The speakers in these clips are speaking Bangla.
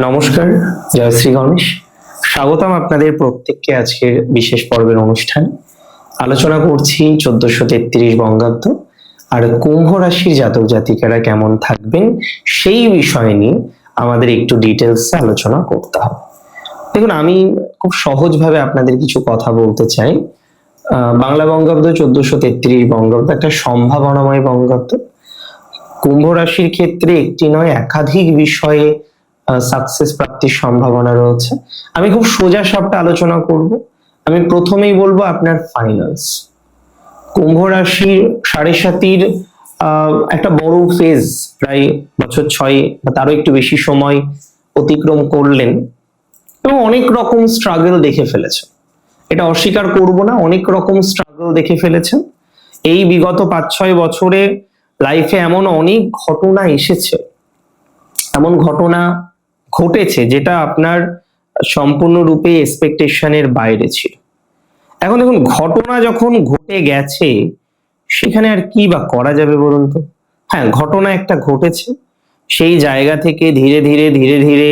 নমস্কার, জয় শ্রী গণেশ। স্বাগতম আপনাদের প্রত্যেককে আজকের বিশেষ পর্বের অনুষ্ঠান। আলোচনা করছি 1433 বঙ্গাব্দ আর কুম্ভ রাশির জাতক জাতিকারা কেমন থাকবেন সেই বিষয় নিয়ে আমাদের একটু ডিটেলসে আলোচনা করতে হবে। দেখুন, আমি খুব সহজভাবে আপনাদের কিছু কথা বলতে চাই। বাংলা বঙ্গাব্দ 1433 বঙ্গাব্দ একটা সম্ভাবনাময় বঙ্গাব্দ। কুম্ভ রাশির ক্ষেত্রে একটি নয় একাধিক বিষয়ে সাকসেস প্রাপ্তির সম্ভাবনা রয়েছে। আমি খুব সোজা সাপটা আলোচনা করব। আমি প্রথমেই বলবো আপনার ফাইন্যান্স। কুম্ভ রাশির সাড়ে সাতির একটা বড় ফেজ, প্রায় বছর 6 বা তারও একটু বেশি সময় অতিক্রম করলেন এবং অনেক রকম স্ট্রাগল দেখে ফেলেছেন। এটা অস্বীকার করব না, অনেক রকম স্ট্রাগল দেখে ফেলেছেন। এই বিগত 5-6 বছরে লাইফে এমন অনেক ঘটনা এসেছে, এমন ঘটনা ঘটেছে যেটা আপনার সম্পূর্ণরূপে এক্সপেকটেশনের বাইরে ছিল। এখন দেখুন, ঘটনা যখন ঘটে গেছে সেখানে আর কি বা করা যাবে বলুন তো? হ্যাঁ, ঘটনা একটা ঘটেছে, সেই জায়গা থেকে ধীরে ধীরে ধীরে ধীরে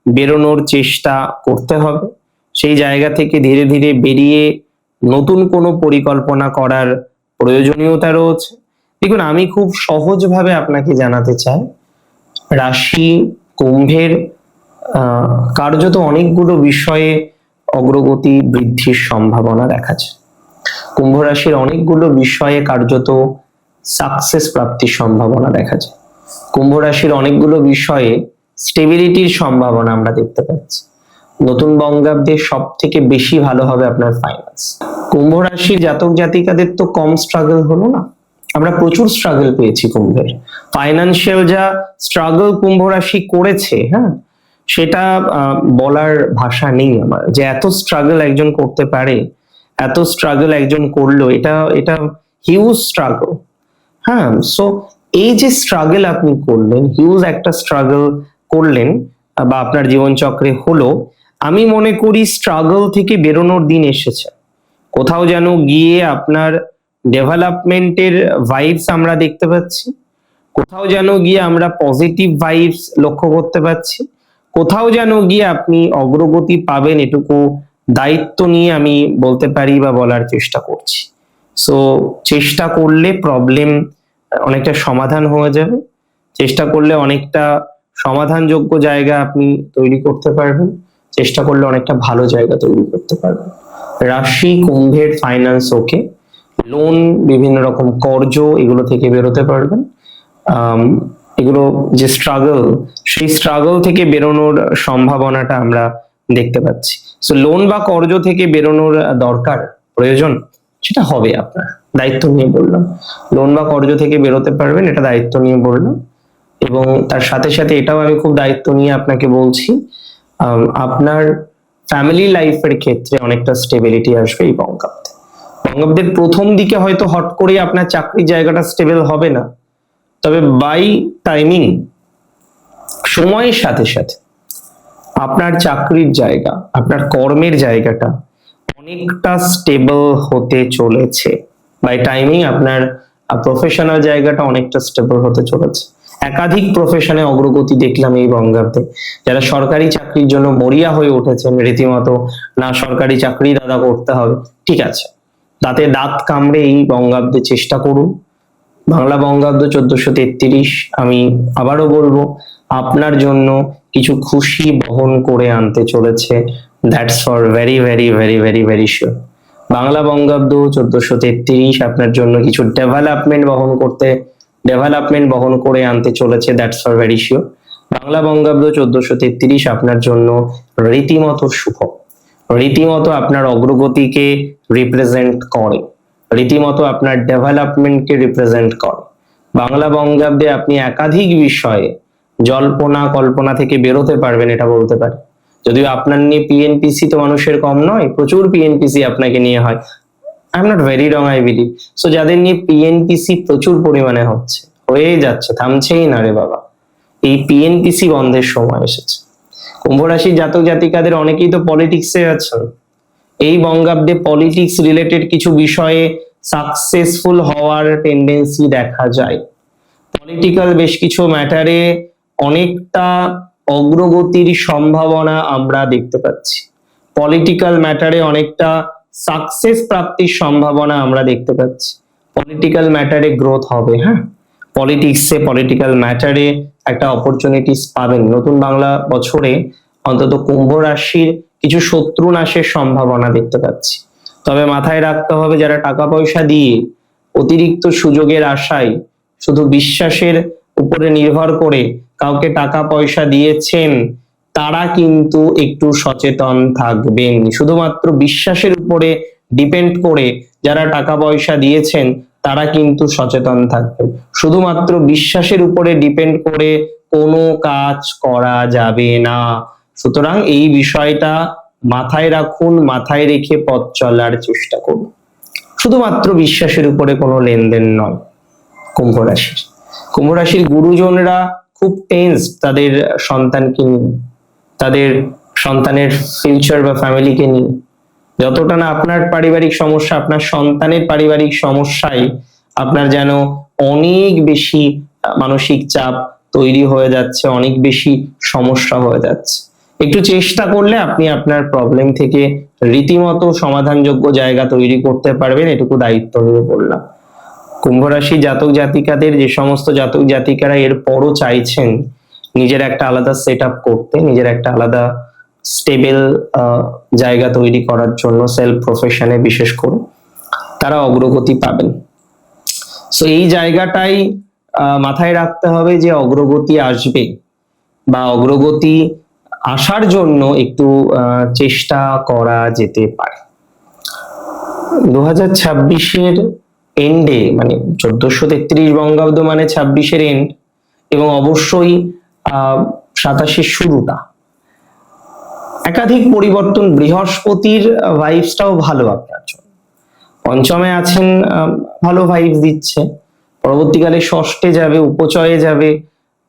বেরোনোর চেষ্টা করতে হবে। সেই জায়গা থেকে ধীরে ধীরে বেরিয়ে নতুন কোনো পরিকল্পনা করার প্রয়োজনীয়তা রয়েছে। দেখুন, আমি খুব সহজভাবে আপনাকে জানাতে চাই, রাশি কুম্ভের কার্যত অনেকগুলো বিষয়ে অগ্রগতি বৃদ্ধির সম্ভাবনা দেখা যায়। কুম্ভ রাশির অনেকগুলো বিষয়ে কার্যত সাকসেস প্রাপ্তির সম্ভাবনা দেখা যায়। কুম্ভ রাশির অনেকগুলো বিষয়ে স্টেবিলিটির সম্ভাবনা আমরা দেখতে পাচ্ছি। নতুন বঙ্গাব্দে সব থেকে বেশি ভালো হবে আপনার ফাইন্যান্স। কুম্ভ রাশির জাতক জাতিকাদের তো কম স্ট্রাগল হলো না, আমরা প্রচুর স্ট্রাগল পেয়েছি কুম্ভের। ফাইন্যান্সিয়াল যা স্ট্রাগল কুম্ভ রাশি করেছে, হ্যাঁ, সেটা বলার ভাষা নেই আমার, যে এত স্ট্রাগল একজন করতে পারে, এত স্ট্রাগল একজন করলো, এটা হিউজ স্ট্রাগল। হ্যাঁ, সো এই যে স্ট্রাগল আপনি করলেন, হিউজ একটা স্ট্রাগল করলেন বা আপনার জীবনচক্রে হলো, আমি মনে করি স্ট্রাগল থেকে বেরোনোর দিন এসেছে। কোথাও যেন গিয়ে আপনার ডেভেলপমেন্টের ভাইবস আমরা দেখতে পাচ্ছি, কোথাও যেন গিয়ে আমরা পজিটিভ ভাইবস লক্ষ্য করতে পাচ্ছি, কোথাও যেন গিয়ে আপনি অগ্রগতি পাবেন, এটুকু দায়িত্ব নিয়ে আমি বলতে পারি বা বলার চেষ্টা করছি। সো চেষ্টা করলে প্রবলেম অনেকটা সমাধান হয়ে যাবে, চেষ্টা করলে অনেকটা সমাধানযোগ্য জায়গা আপনি তৈরি করতে পারবেন, চেষ্টা করলে অনেকটা ভালো জায়গা তৈরি করতে পারবেন। রাশি কুম্ভের ফাইন্যান্স ওকে, লোন, বিভিন্ন রকম কর্জ, এগুলো থেকে বেরোতে পারবেন। এগুলো যে স্ট্রাগল, সেই স্ট্রাগল থেকে বেরোনোর সম্ভাবনাটা আমরা দেখতে পাচ্ছি। সো লোন বা কর্জ থেকে বেরোনোর দরকার, প্রয়োজন, সেটা হবে আপনার। দায়িত্ব নিয়ে বললাম, লোন বা কর্জ থেকে বেরোতে পারবেন, এটা দায়িত্ব নিয়ে বললাম। এবং তার সাথে সাথে এটাও আমি খুব দায়িত্ব নিয়ে আপনাকে বলছি, আপনার ফ্যামিলি লাইফের ক্ষেত্রে অনেকটা স্টেবিলিটি আসবে এই বঙ্গাব্দে। বঙ্গাব্দের প্রথম দিকে হয়তো হট করে আপনার চাকরির জায়গাটা স্টেবল হবে না, তবে বাই টাইমিং, সময়ের সাথে সাথে আপনার চাকরির জায়গা, আপনার কর্মের জায়গাটা অনেকটা স্টেবল হতে চলেছে। বাই টাইমিং আপনার প্রফেশনাল জায়গাটা অনেকটা স্টেবল হতে চলেছে। একাধিক প্রফেশনে অগ্রগতি দেখলাম এই বঙ্গাব্দে। যারা সরকারি চাকরির জন্য মরিয়া হয়ে উঠেছেন রীতিমতো, না সরকারি চাকরি দাদা করতে হবে, ঠিক আছে, তাতে দাঁত কামড়ে এই বঙ্গাব্দে চেষ্টা করুন। বাংলা বঙ্গাব্দ 1433 আমি আবারও বলবো, আপনার জন্য কিছু খুশি বহন করে আনতে চলেছে। That's for very very very very very sure. Bangla বঙ্গাব্দ 1433 আপনার জন্য কিছু ডেভেলপমেন্ট বহন করে আনতে চলেছে। That's for very sure. Bangla বঙ্গাব্দ 1433 আপনার জন্য রীতিমতো শুভ, রীতিমতো আপনার অগ্রগতিকে রিপ্রেজেন্ট করে, রীতিমতো আপনার ডেভেলপমেন্টকে রিপ্রেজেন্ট করে। বাংলা বঙ্গাব্দে আপনি একাধিক বিষয়ে জল্পনা কল্পনা থেকে বেরোতে পারবেন, এটা বলতে পারি। যদিও আপনার নিয়ে পিএনপিসি তো মানুষের কম নয়, প্রচুর পিএনপিসি আপনাকে নিয়ে হয়। I am not very wrong, I believe. So যাদের নিয়ে পিএনপিসি প্রচুর পরিমাণে হয়ে যাচ্ছে, থামছেই না রে বাবা, এই পিএনপিসি বন্ধের সময় এসেছে। কুম্ভ রাশির জাতক জাতিকাদের অনেকেই তো পলিটিক্সে আছেন। এই বঙ্গাব্দে পলিটিক্স রিলেটেড কিছু বিষয়ে সাকসেসফুল হওয়ার টেন্ডেন্সি দেখা যায়। পলিটিক্যাল বেশ কিছু ম্যাটারে অনেকটা অগ্রগতির সম্ভাবনা আমরা দেখতে পাচ্ছি। পলিটিক্যাল ম্যাটারে অনেকটা সাকসেস প্রাপ্তির সম্ভাবনা আমরা দেখতে পাচ্ছি। পলিটিক্যাল ম্যাটারে গ্রোথ হবে, হ্যাঁ, পলিটিক্সে পলিটিক্যাল ম্যাটারে একটা অপরচুনিটিস পাবেন। নতুন বাংলা বছরে অন্তত কুম্ভ রাশির কিছু শত্রু নাশের সম্ভাবনা দেখতে পাচ্ছি। তবে মাথায় রাখতে হবে, যারা টাকা পয়সা দিয়ে অতিরিক্ত সুযোগের আশায় শুধু বিশ্বাসের উপরে নির্ভর করে কাউকে টাকা পয়সা দিয়েছেন, তারা কিন্তু একটু সচেতন থাকবেন। শুধুমাত্র বিশ্বাসের উপরে ডিপেন্ড করে যারা টাকা পয়সা দিয়েছেন তারা কিন্তু সচেতন থাকবেন। শুধুমাত্র বিশ্বাসের উপরে ডিপেন্ড করে কোনো কাজ করা যাবে না। সুতরাং এই বিষয়টা মাথায় রাখুন, মাথায় রেখে পথ চলার চেষ্টা করুন। শুধুমাত্র বিশ্বাসের উপরে কোনো লেনদেন নয়। কুম্ভ রাশির গুরুজনরা খুব টেন্স তাদের সন্তানকে নিয়ে, তাদের সন্তানের ফিউচার বা ফ্যামিলিকে নিয়ে। যতটা না আপনার পারিবারিক সমস্যা, আপনার সন্তানের পারিবারিক সমস্যায় আপনার যেন অনেক বেশি মানসিক চাপ তৈরি হয়ে যাচ্ছে, অনেক বেশি সমস্যা হয়ে যাচ্ছে। একটু চেষ্টা করলে আপনি আপনার প্রবলেম থেকে রীতিমতো সমাধানযোগ্য জায়গা তৈরি করতে পারবেন, এটুকু দায়িত্ব নিয়ে বললাম। কুম্ভ রাশি জাতক জাতিকাদের, যে সমস্ত জাতক জাতিকারা এরপরও চাইছেন নিজের একটা আলাদা সেট আপ করতে, নিজের একটা আলাদা স্টেবল জায়গা তৈরি করার জন্য সেলফ প্রফেশনে বিশেষ করে, তারা অগ্রগতি পাবেন। সো এই জায়গাটাই মাথায় রাখতে হবে যে অগ্রগতি আসবে, বা অগ্রগতি আসার জন্য একটু চেষ্টা করা যেতে পারে। 2026-এর এন্ডে, মানে 1433 বঙ্গাব্দ মানে 26-এর এন্ড, এবং অবশ্যই 27-এর শুরুটা একাধিক পরিবর্তন। বৃহস্পতির ভাইবসটাও ভালো আপনার জন্য, পঞ্চমে আছেন, ভালো ভাইবস দিচ্ছে। পরবর্তীকালে ষষ্ঠে যাবে, উপচয়ে যাবে,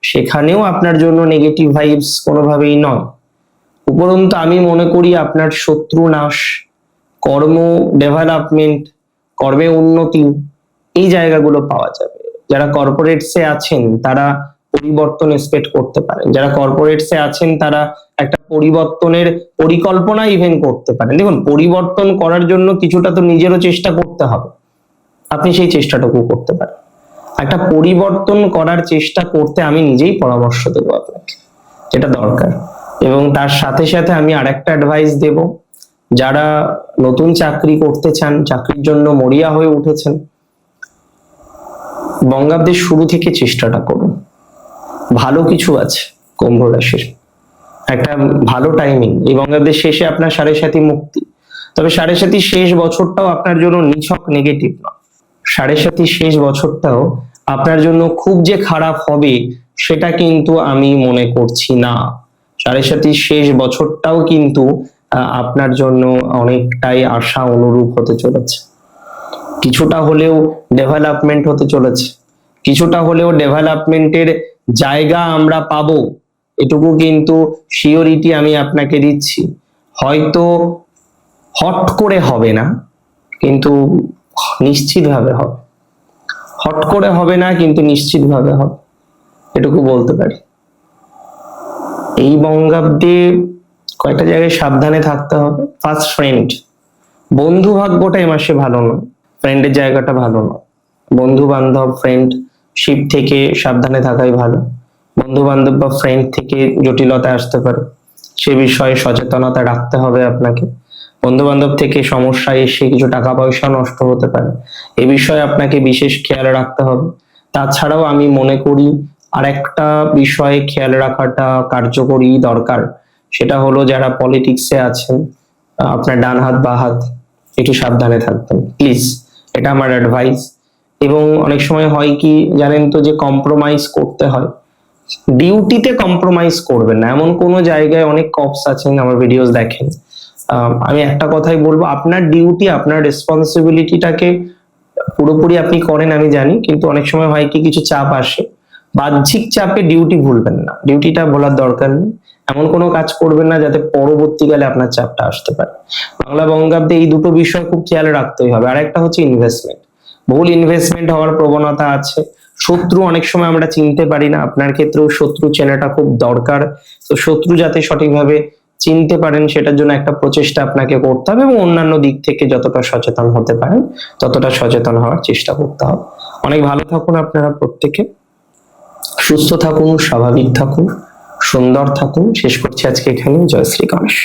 সেখানেও আপনার জন্য নেগেটিভ ভাইবস কোনোভাবেই নয়। উপরন্তু আমি মনে করি আপনার শত্রু নাশ, কর্ম ডেভেলপমেন্ট, কর্মে উন্নতি, এই জায়গাগুলো পাওয়া যাবে। যারা কর্পোরেটসে আছেন তারা পরিবর্তন এক্সপেক্ট করতে পারেন। যারা কর্পোরেটসে আছেন তারা একটা পরিবর্তনের পরিকল্পনা ইভেন করতে পারেন। দেখুন, পরিবর্তন করার জন্য কিছুটা তো নিজেরও চেষ্টা করতে হবে, আপনি সেই চেষ্টাটুকু করতে পারেন। একটা পরিবর্তন করার চেষ্টা করতে আমি নিজেই পরামর্শ দেবো আপনাকে, যেটা দরকার। এবং তার সাথে সাথে আমি আরেকটা অ্যাডভাইস দেব, যারা নতুন চাকরি করতে চান, চাকরির জন্য মরিয়া হয়ে উঠেছেন, বঙ্গাব্দের শুরু থেকে চেষ্টাটা করুন। ভালো কিছু আছে কুম্ভ রাশির, একটা ভালো টাইমিং। এই বঙ্গাব্দের শেষে আপনার 7.5 মুক্তি। তবে 7.5 শেষ বছরটাও আপনার জন্য নিছক নেগেটিভ নয়। 7.5 শেষ বছরটাও আপনার জন্য খুব যে খারাপ হবে সেটা কিন্তু আমি মনে করছি না। 7.5 শেষ বছরটাও কিন্তু আপনার জন্য অনেকটাই আশা অনুরূপ হতে চলেছে। কিছুটা হলেও ডেভেলপমেন্ট হতে চলেছে, কিছুটা হলেও ডেভেলপমেন্টের জায়গা আমরা পাবো, এটুকু কিন্তু শিওরিটি আমি আপনাকে দিচ্ছি। হয়তো হট করে হবে না, কিন্তু নিশ্চিতভাবে হবে। হট করে হবে না, কিন্তু নিশ্চিতভাবে হবে, এটুকু বলতে পারি। এই বঙ্গাব্দে কয়েকটা জায়গায় সাবধানে থাকতে হবে। ফার্স্ট, ফ্রেন্ড, বন্ধু ভাগ্যটা এই মাসে ভালো নয়, ফ্রেন্ডের জায়গাটা ভালো নয়। বন্ধু বান্ধব, ফ্রেন্ডশিপ থেকে সাবধানে থাকাই ভালো। বন্ধু বান্ধব বা ফ্রেন্ড থেকে জটিলতা আসতে পারে, সে বিষয়ে সচেতনতা রাখতে হবে আপনাকে। বন্ধু বান্ধব থেকে সমস্যা এসে কিছু টাকা পয়সা নষ্ট হতে পারে, এ বিষয়ে আপনাকে বিশেষ খেয়াল রাখতে হবে। তাছাড়াও আমি মনে করি আরেকটা বিষয়ে খেয়াল রাখাটা কার্যকরী দরকার, সেটা হলো যারা পলিটিক্সে আছেন, আপনার ডান হাত বা হাত একটু সাবধানে থাকবেন প্লিজ, এটা আমার অ্যাডভাইস। এবং অনেক সময় হয় কি জানেন তো, যে কম্প্রোমাইজ করতে হয়। ডিউটিতে কম্প্রোমাইজ করবেন না, এমন কোনো জায়গায় অনেক কপস আছেন, আমার ভিডিওস দেখেন। আমি একটা কথাই বলবো, আপনার ডিউটি, আপনার রেসপন্সিবিলিটিটাকে পুরোপুরি আপনি করেন আমি জানি, কিন্তু অনেক সময় হয় কি কিছু চাপ আসে, বাহ্যিক চাপে ডিউটি ভুলবেন না, ডিউটিটা ভোলার দরকার নেই। এমন কোনো কাজ করবেন না যাতে পরবর্তীকালে আপনার চাপটা আসতে পারে। বাংলা বঙ্গাব্দে এই দুটো বিষয় খুব খেয়াল রাখতেই হবে। আর একটা হচ্ছে ইনভেস্টমেন্ট, ভুল ইনভেস্টমেন্ট হওয়ার প্রবণতা আছে। শত্রু অনেক সময় আমরা চিনতে পারি না, আপনার ক্ষেত্রেও শত্রু চেনাটা খুব দরকার। তো শত্রু যাতে সঠিকভাবে চিনতে পারেন সেটার জন্য একটা প্রচেষ্টা আপনাকে করতে হবে, এবং অন্যান্য দিক থেকে যতটা সচেতন হতে পারেন ততটা সচেতন হওয়ার চেষ্টা করতে হবে। অনেক ভালো থাকুন আপনারা প্রত্যেকে, সুস্থ থাকুন, স্বাভাবিক থাকুন, সুন্দর থাকুন। শেষ করছি আজকে এখানে। জয় শ্রী গণেশ।